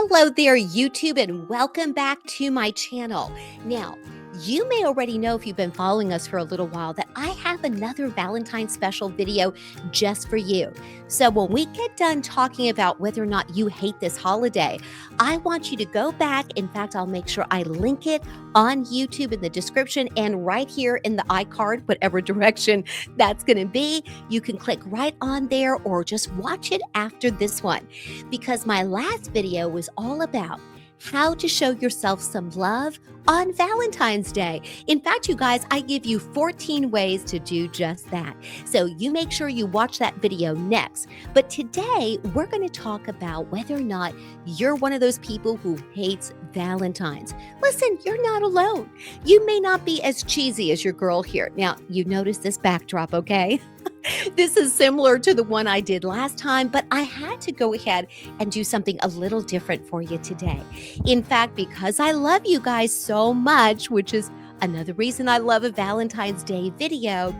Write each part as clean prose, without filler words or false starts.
Hello there, YouTube, and welcome back to my channel. Now, you may already know if you've been following us for a little while that I have another Valentine special video just for you. So when we get done talking about whether or not you hate this holiday, I want you to go back. In fact, I'll make sure I link it on YouTube in the description and right here in the iCard, whatever direction that's going to be. You can click right on there or just watch it after this one, because my last video was all about how to show yourself some love on Valentine's Day. In fact, you guys, I give you 14 ways to do just that. So you make sure you watch that video next. But today, we're going to talk about whether or not you're one of those people who hates Valentines. Listen, you're not alone. You may not be as cheesy as your girl here. Now, you notice this backdrop, okay? This is similar to the one I did last time, but I had to go ahead and do something a little different for you today. In fact, because I love you guys so much, which is another reason I love a Valentine's Day video,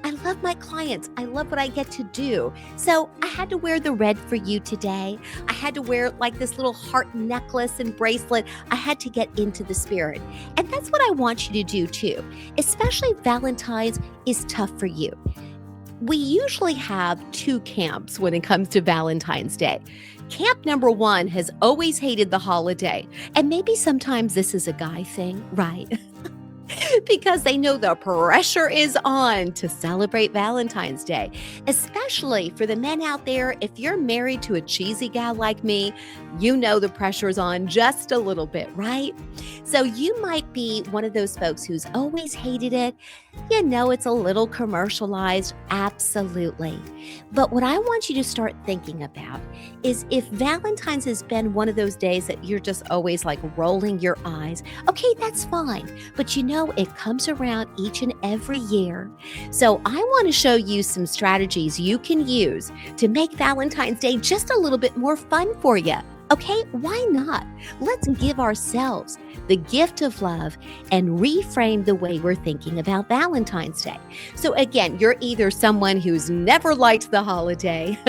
I love my clients. I love what I get to do. So I had to wear the red for you today. I had to wear like this little heart necklace and bracelet. I had to get into the spirit. And that's what I want you to do too, especially Valentine's is tough for you. We usually have two camps when it comes to Valentine's Day. Camp number one has always hated the holiday. And maybe sometimes this is a guy thing, right? Because they know the pressure is on to celebrate Valentine's Day. Especially for the men out there, if you're married to a cheesy gal like me, you know the pressure's on just a little bit, right? So you might be one of those folks who's always hated it. You know, it's a little commercialized, absolutely. But what I want you to start thinking about is if Valentine's has been one of those days that you're just always like rolling your eyes, okay, that's fine. But you know, it comes around each and every year. So I want to show you some strategies you can use to make Valentine's Day just a little bit more fun for you. Okay, why not? Let's give ourselves the gift of love and reframe the way we're thinking about Valentine's Day. So again, you're either someone who's never liked the holiday,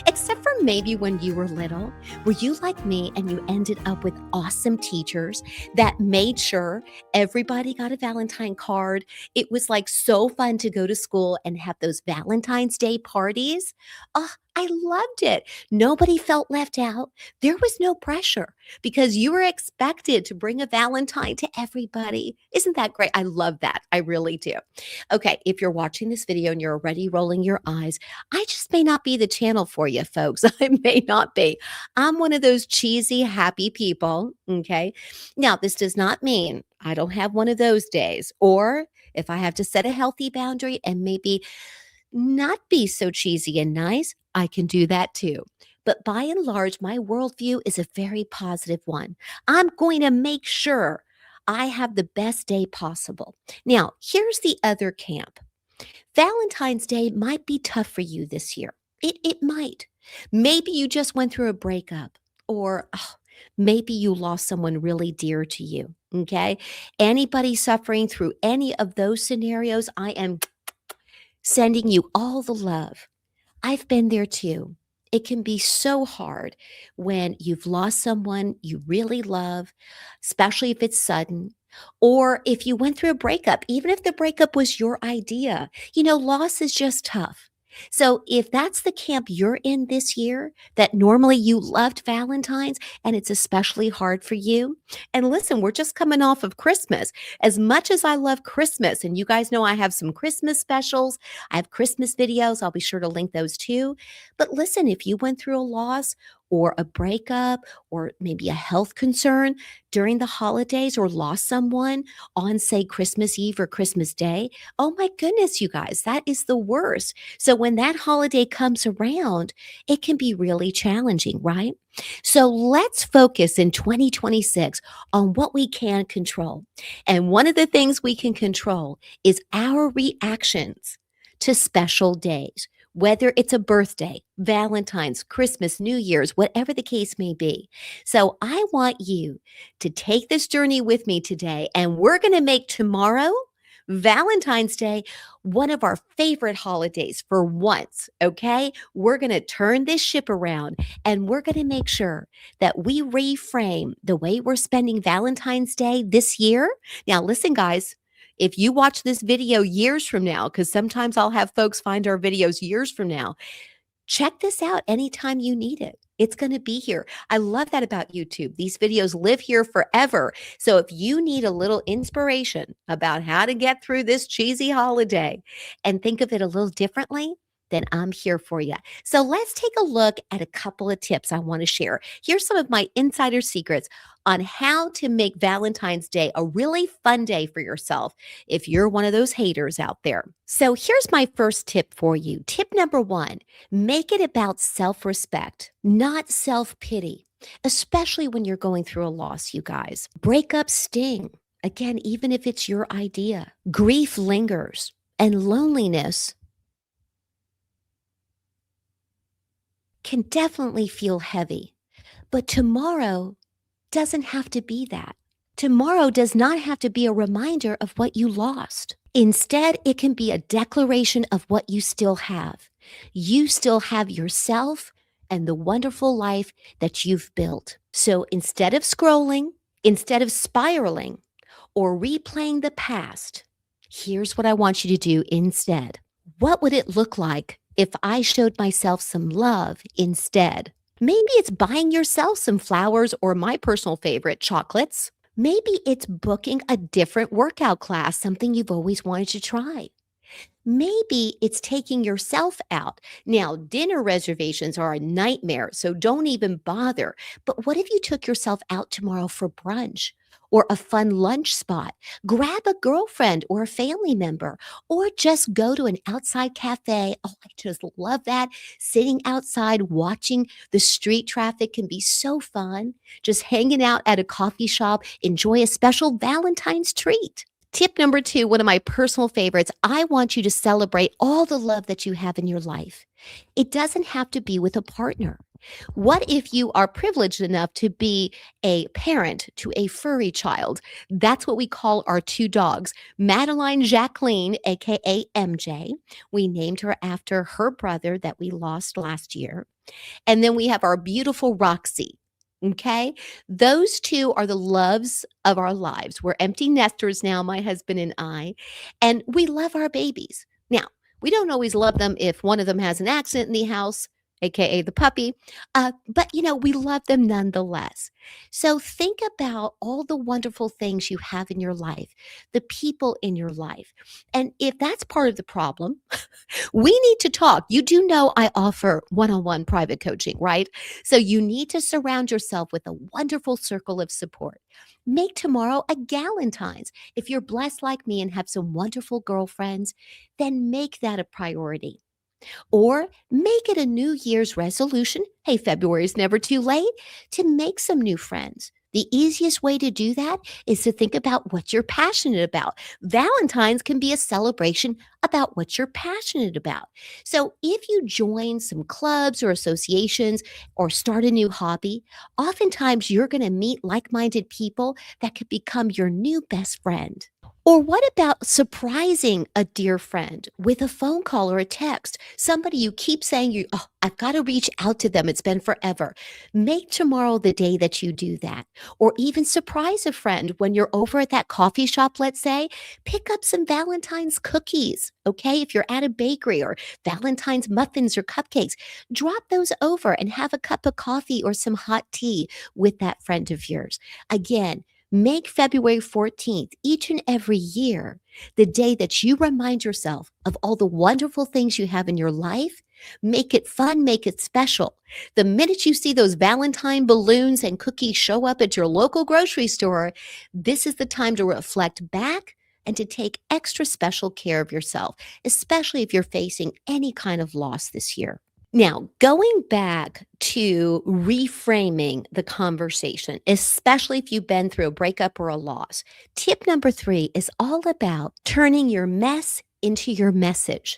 except for maybe when you were little. Were you like me and you ended up with awesome teachers that made sure everybody got a Valentine card? It was like so fun to go to school and have those Valentine's Day parties. Oh, I loved it. Nobody felt left out. There was no pressure because you were expected to bring a Valentine to everybody. Isn't that great? I love that. I really do. Okay, if you're watching this video and you're already rolling your eyes, I just may not be the channel for you, folks. I may not be. I'm one of those cheesy, happy people. Okay. Now, this does not mean I don't have one of those days, or if I have to set a healthy boundary and maybe not be so cheesy and nice, I can do that too. But by and large, my worldview is a very positive one. I'm going to make sure I have the best day possible. Now, here's the other camp. Valentine's Day might be tough for you this year. It might. Maybe you just went through a breakup, or maybe you lost someone really dear to you. Okay. Anybody suffering through any of those scenarios, I am sending you all the love. I've been there too. It can be so hard when you've lost someone you really love, especially if it's sudden, or if you went through a breakup, even if the breakup was your idea. You know, loss is just tough. So if that's the camp you're in this year, that normally you loved Valentine's and it's especially hard for you. And listen, we're just coming off of Christmas. As much as I love Christmas, and you guys know I have some Christmas specials, I have Christmas videos. I'll be sure to link those too. But listen, if you went through a loss or a breakup or maybe a health concern during the holidays or lost someone on, say, Christmas Eve or Christmas Day, oh my goodness, you guys, that is the worst. So when that holiday comes around, it can be really challenging, right? So let's focus in 2026 on what we can control. And one of the things we can control is our reactions to special days, whether it's a birthday, Valentine's, Christmas, New Year's, whatever the case may be. So I want you to take this journey with me today, and we're going to make tomorrow Valentine's Day, one of our favorite holidays for once, okay? We're going to turn this ship around and we're going to make sure that we reframe the way we're spending Valentine's Day this year. Now, listen, guys, if you watch this video years from now, because sometimes I'll have folks find our videos years from now, check this out anytime you need it. It's going to be here. I love that about YouTube. These videos live here forever. So if you need a little inspiration about how to get through this cheesy holiday and think of it a little differently, then I'm here for you. So let's take a look at a couple of tips I want to share. Here's some of my insider secrets on how to make Valentine's Day a really fun day for yourself if you're one of those haters out there. So here's my first tip for you. Tip number one, make it about self respect, not self pity, especially when you're going through a loss, you guys. Breakups sting. Again, even if it's your idea, grief lingers and loneliness can definitely feel heavy. But tomorrow doesn't have to be that. Tomorrow does not have to be a reminder of what you lost. Instead, it can be a declaration of what you still have. You still have yourself and the wonderful life that you've built. So instead of scrolling, instead of spiraling or replaying the past, here's what I want you to do instead. What would it look like if I showed myself some love instead? Maybe it's buying yourself some flowers or my personal favorite, chocolates. Maybe it's booking a different workout class, something you've always wanted to try. Maybe it's taking yourself out. Now, dinner reservations are a nightmare, so don't even bother. But what if you took yourself out tomorrow for brunch or a fun lunch spot? Grab a girlfriend or a family member, or just go to an outside cafe. Oh, I just love that. Sitting outside watching the street traffic can be so fun. Just hanging out at a coffee shop, enjoy a special Valentine's treat. Tip number two, one of my personal favorites, I want you to celebrate all the love that you have in your life. It doesn't have to be with a partner. What if you are privileged enough to be a parent to a furry child? That's what we call our two dogs, Madeline Jacqueline, aka MJ. We named her after her brother that we lost last year. And then we have our beautiful Roxy. Okay. Those two are the loves of our lives. We're empty nesters now, my husband and I, and we love our babies. Now, we don't always love them if one of them has an accident in the house, AKA the puppy, but we love them nonetheless. So think about all the wonderful things you have in your life, the people in your life. And if that's part of the problem, we need to talk. You do know I offer one-on-one private coaching, right? So you need to surround yourself with a wonderful circle of support. Make tomorrow a Galentine's. If you're blessed like me and have some wonderful girlfriends, then make that a priority. Or make it a New Year's resolution. Hey, February is never too late to make some new friends. The easiest way to do that is to think about what you're passionate about. Valentine's can be a celebration about what you're passionate about. So if you join some clubs or associations or start a new hobby, oftentimes you're going to meet like-minded people that could become your new best friend. Or what about surprising a dear friend with a phone call or a text? Somebody you keep saying, I've got to reach out to them. It's been forever. Make tomorrow the day that you do that. Or even surprise a friend when you're over at that coffee shop, let's say, pick up some Valentine's cookies, okay? If you're at a bakery, or Valentine's muffins or cupcakes, drop those over and have a cup of coffee or some hot tea with that friend of yours. Again, make February 14th, each and every year, the day that you remind yourself of all the wonderful things you have in your life. Make it fun, make it special. The minute you see those Valentine balloons and cookies show up at your local grocery store, this is the time to reflect back and to take extra special care of yourself, especially if you're facing any kind of loss this year. Now, going back to reframing the conversation, especially if you've been through a breakup or a loss, tip number three is all about turning your mess into your message.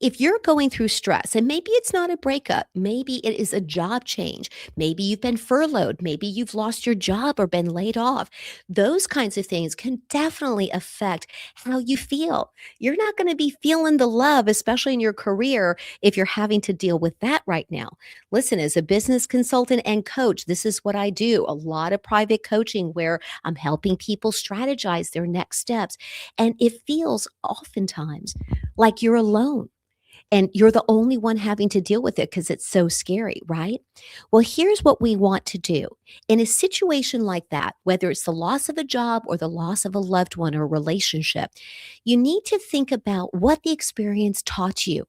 If you're going through stress, and maybe it's not a breakup, maybe it is a job change, maybe you've been furloughed, maybe you've lost your job or been laid off, those kinds of things can definitely affect how you feel. You're not going to be feeling the love, especially in your career, if you're having to deal with that right now. Listen, as a business consultant and coach, this is what I do, a lot of private coaching where I'm helping people strategize their next steps. And it feels oftentimes like you're alone and you're the only one having to deal with it because it's so scary, right? Well, here's what we want to do. In a situation like that, whether it's the loss of a job or the loss of a loved one or relationship, you need to think about what the experience taught you.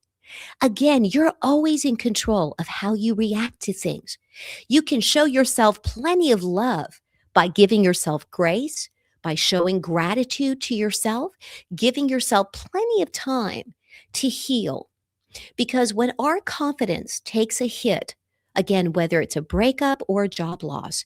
Again, you're always in control of how you react to things. You can show yourself plenty of love by giving yourself grace, by showing gratitude to yourself, giving yourself plenty of time to heal, because when our confidence takes a hit, again, whether it's a breakup or a job loss,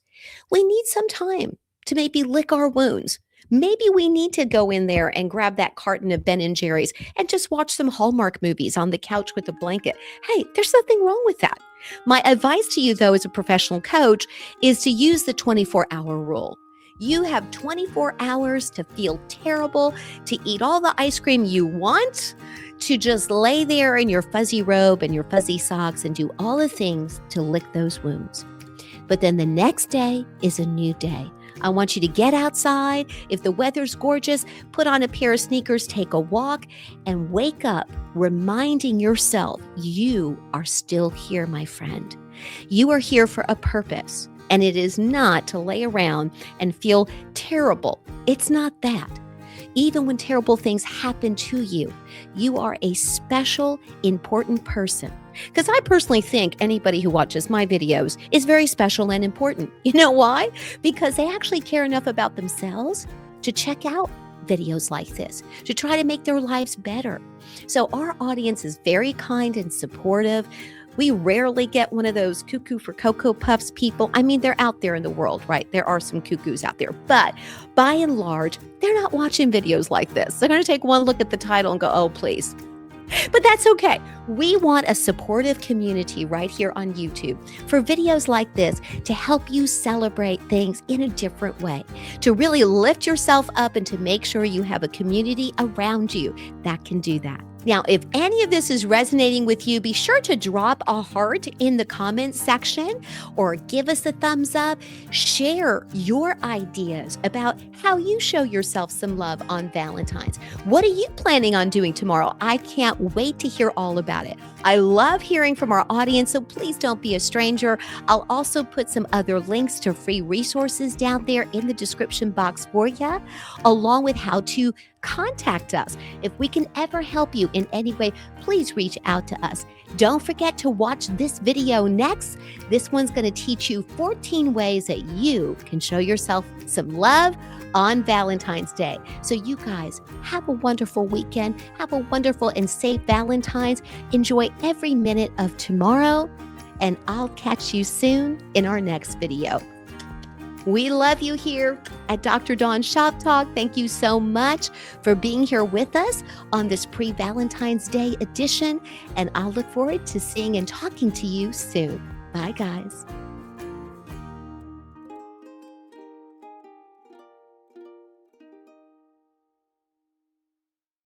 we need some time to maybe lick our wounds. Maybe we need to go in there and grab that carton of Ben and Jerry's and just watch some Hallmark movies on the couch with a blanket. Hey, there's nothing wrong with that. My advice to you, though, as a professional coach, is to use the 24-hour rule. You have 24 hours to feel terrible, to eat all the ice cream you want, to just lay there in your fuzzy robe and your fuzzy socks and do all the things to lick those wounds. But then the next day is a new day. I want you to get outside. If the weather's gorgeous, put on a pair of sneakers, take a walk, and wake up reminding yourself you are still here, my friend. You are here for a purpose, and it is not to lay around and feel terrible. It's not that. Even when terrible things happen to you, you are a special, important person. Because I personally think anybody who watches my videos is very special and important. You know why? Because they actually care enough about themselves to check out videos like this, to try to make their lives better. So our audience is very kind and supportive. We rarely get one of those cuckoo for Cocoa Puffs people. I mean, they're out there in the world, right? There are some cuckoos out there. But by and large, they're not watching videos like this. They're going to take one look at the title and go, oh, please. But that's okay. We want a supportive community right here on YouTube for videos like this to help you celebrate things in a different way, to really lift yourself up and to make sure you have a community around you that can do that. Now, if any of this is resonating with you, be sure to drop a heart in the comments section or give us a thumbs up. Share your ideas about how you show yourself some love on Valentine's. What are you planning on doing tomorrow? I can't wait to hear all about it. I love hearing from our audience, so please don't be a stranger. I'll also put some other links to free resources down there in the description box for you, along with how to contact us. If we can ever help you in any way, please reach out to us. Don't forget to watch this video next. This one's going to teach you 14 ways that you can show yourself some love on Valentine's Day. So you guys have a wonderful weekend. Have a wonderful and safe Valentine's. Enjoy every minute of tomorrow, and I'll catch you soon in our next video. We love you here at Dr. Dawn Shop Talk. Thank you so much for being here with us on this pre-Valentine's Day edition, and I'll look forward to seeing and talking to you soon. Bye, guys.